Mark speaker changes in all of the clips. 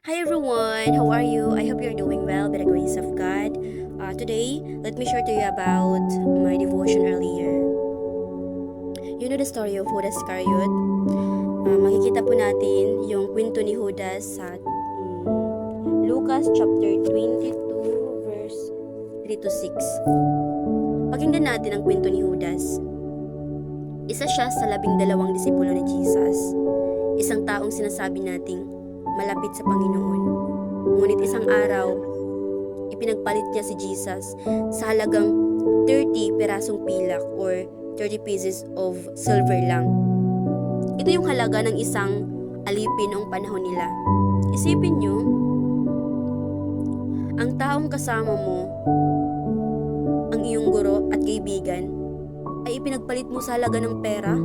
Speaker 1: Hi everyone, how are you? I hope you're doing well by the grace of God. Today, let me share to you about my devotion earlier. You know the story of Judas Iscariot? Makikita po natin yung kwento ni Judas sa Lucas chapter 22 verse 3 to 6. Pakinggan natin ang kwento ni Judas. Isa siya sa 12 disipulo ni Jesus. Isang taong sinasabi nating malapit sa Panginoon. Ngunit isang araw, ipinagpalit niya si Jesus sa halagang 30 perasong pilak or 30 pieces of silver lang. Ito yung halaga ng isang alipin noong panahon nila. Isipin nyo, ang taong kasama mo, ang iyong guro at kaibigan, ay ipinagpalit mo sa halaga ng pera.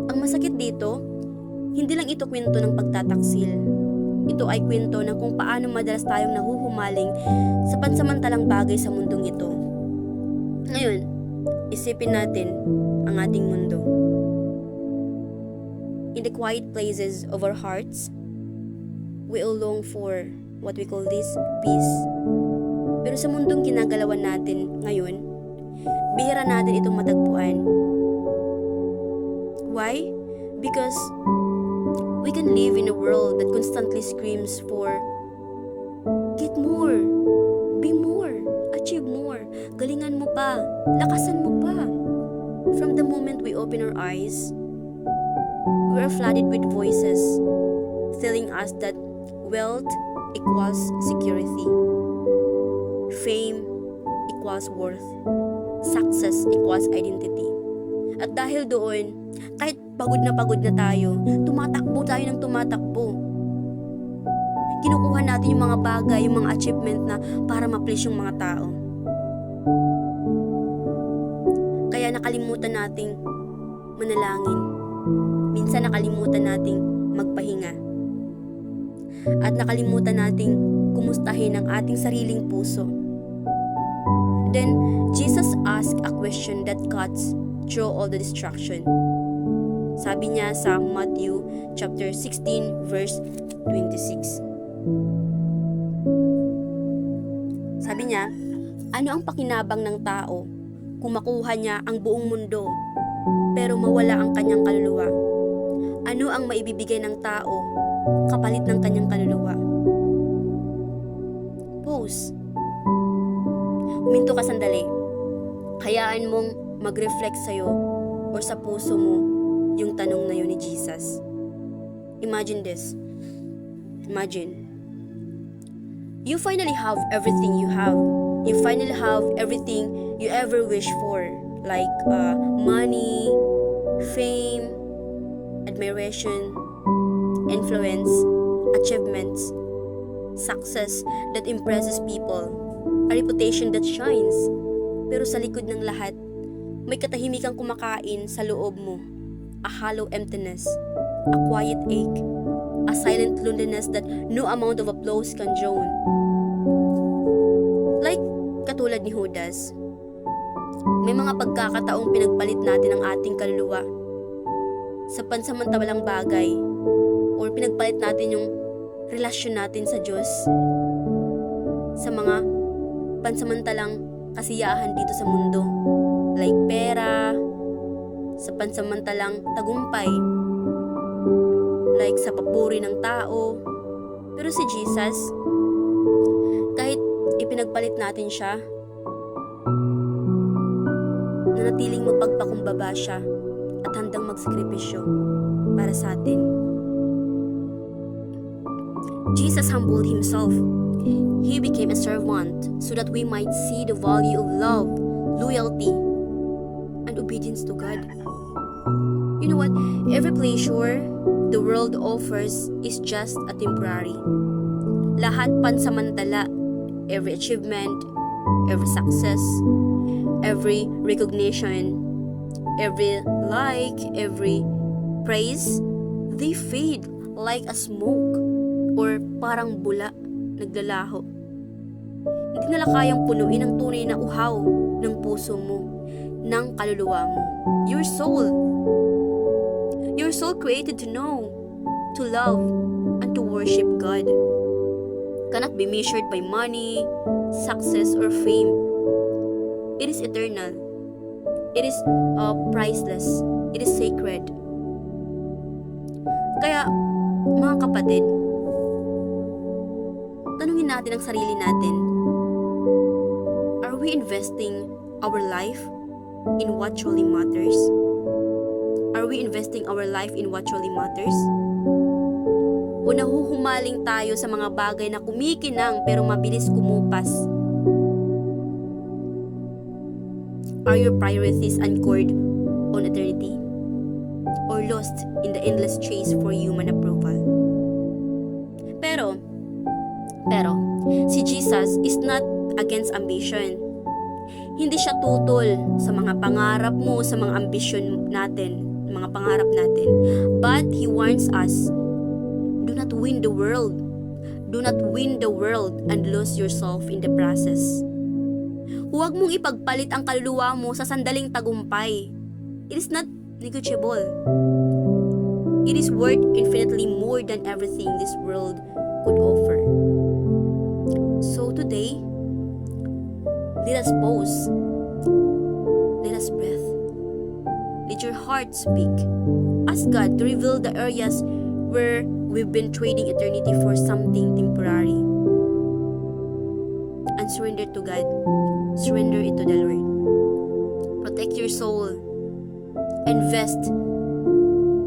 Speaker 1: Ang masakit dito, hindi lang ito kwento ng pagtataksil. Ito ay kwento ng kung paano madalas tayong nahuhumaling sa pansamantalang bagay sa mundong ito. Ngayon, isipin natin ang ating mundo. In the quiet places of our hearts, we all long for what we call this peace. Pero sa mundong ginagalawan natin ngayon, bihira natin itong matagpuan. Why? Because we can live in a world that constantly screams for get more, be more, achieve more, galingan mo pa, lakasan mo pa. From the moment we open our eyes, we are flooded with voices telling us that wealth equals security, fame equals worth, success equals identity. At dahil doon, kahit pagod na tayo, tumatakbo tayo ng tumatakbo. Kinukuha natin yung mga bagay, yung mga achievement na para ma-please yung mga tao. Kaya nakalimutan nating manalangin. Minsan nakalimutan nating magpahinga. At nakalimutan nating kumustahin ang ating sariling puso. Then, Jesus asked a question that cuts through all the distraction. Sabi niya sa Matthew chapter 16 verse 26. Sabi niya, ano ang pakinabang ng tao kung makuha niya ang buong mundo pero mawala ang kanyang kaluluwa? Ano ang maibibigay ng tao kapalit ng kanyang kaluluwa? Pause. Huminto ka sandali. Hayaan mong mag-reflect sa'yo or sa puso mo yung tanong na yun ni Jesus. Imagine this. Imagine. You finally have everything you have. You finally have everything you ever wish for. Like money, fame, admiration, influence, achievements, success that impresses people, a reputation that shines. Pero sa likod ng lahat, may katahimikang kumakain sa loob mo, a hollow emptiness, a quiet ache, a silent loneliness that no amount of applause can drown. Like katulad ni Judas, may mga pagkakataong pinagpalit natin ang ating kaluluwa sa pansamantalang bagay or pinagpalit natin yung relasyon natin sa Diyos sa mga pansamantalang kasiyahan dito sa mundo. Like pera, sa pansamantalang tagumpay, like sa papuri ng tao. Pero si Jesus, kahit ipinagpalit natin siya, nanatiling mapagpakumbaba siya at handang magsakripisyo para sa atin. Jesus humbled himself. He became a servant so that we might see the value of love, loyalty, and obedience to God. You know what? Every pleasure the world offers is just a temporary. Lahat pansamantala. Every achievement, every success, every recognition, every like, every praise, they fade like a smoke or parang bula naglalaho. Hindi nila kayang punuin ang tunay na uhaw ng puso mo, ng kaluluwa mo. Your soul. Your soul created to know, to love, and to worship God cannot be measured by money, success, or fame. It is eternal. It is priceless. It is sacred. Kaya, mga kapatid, tanungin natin ang sarili natin. Are we investing our life in what truly matters? Are we investing our life in what truly matters? O nahuhumaling tayo sa mga bagay na kumikinang pero mabilis kumupas? Are your priorities anchored on eternity? Or lost in the endless chase for human approval? Pero, si Jesus is not against ambition. Hindi siya tutol sa mga pangarap mo, sa mga ambisyon natin, mga pangarap natin. But He warns us, do not win the world. Do not win the world and lose yourself in the process. Huwag mong ipagpalit ang kaluluwa mo sa sandaling tagumpay. It is not negotiable. It is worth infinitely more than everything this world could offer. So today, let us pause. Let us breathe. Let your heart speak. Ask God to reveal the areas where we've been trading eternity for something temporary. And surrender to God. Surrender it to the Lord. Protect your soul. Invest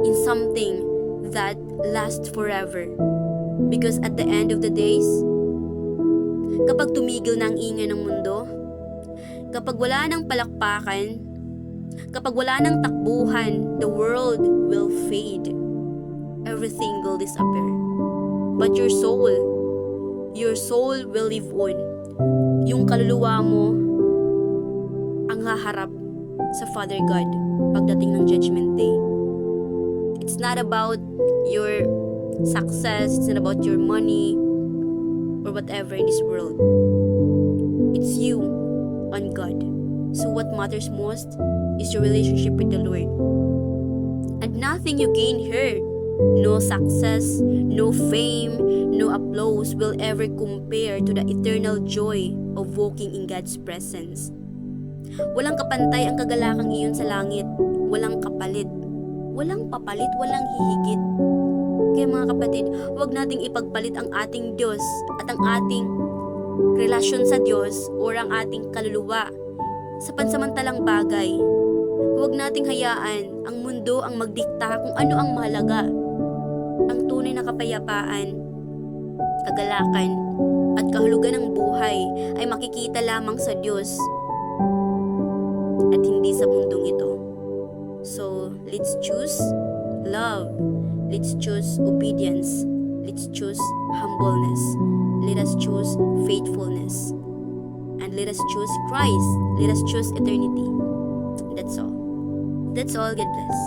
Speaker 1: in something that lasts forever. Because at the end of the days, kapag tumigil na ang ingay ng mundo, kapag wala nang palakpakan, kapag wala nang takbuhan, the world will fade. Everything will disappear. But your soul will live on. Yung kaluluwa mo ang haharap sa Father God pagdating ng Judgment Day. It's not about your success, it's not about your money or whatever in this world. It's you on God. So what matters most is your relationship with the Lord. And nothing you gain here, no success, no fame, no applause will ever compare to the eternal joy of walking in God's presence. Walang kapantay ang kagalakang iyon sa langit. Walang kapalit. Walang papalit, walang hihigit. Kaya mga kapatid, huwag nating ipagpalit ang ating Diyos at ang ating relasyon sa Diyos o ang ating kaluluwa sa pansamantalang bagay. Huwag nating hayaan ang mundo ang magdikta kung ano ang mahalaga. Ang tunay na kapayapaan, kagalakan, at kahulugan ng buhay ay makikita lamang sa Diyos at hindi sa mundong ito. So, let's choose love. Let's choose obedience. Let's choose humbleness. Let us choose faithfulness. And let us choose Christ. Let us choose eternity. That's all. That's all. God bless.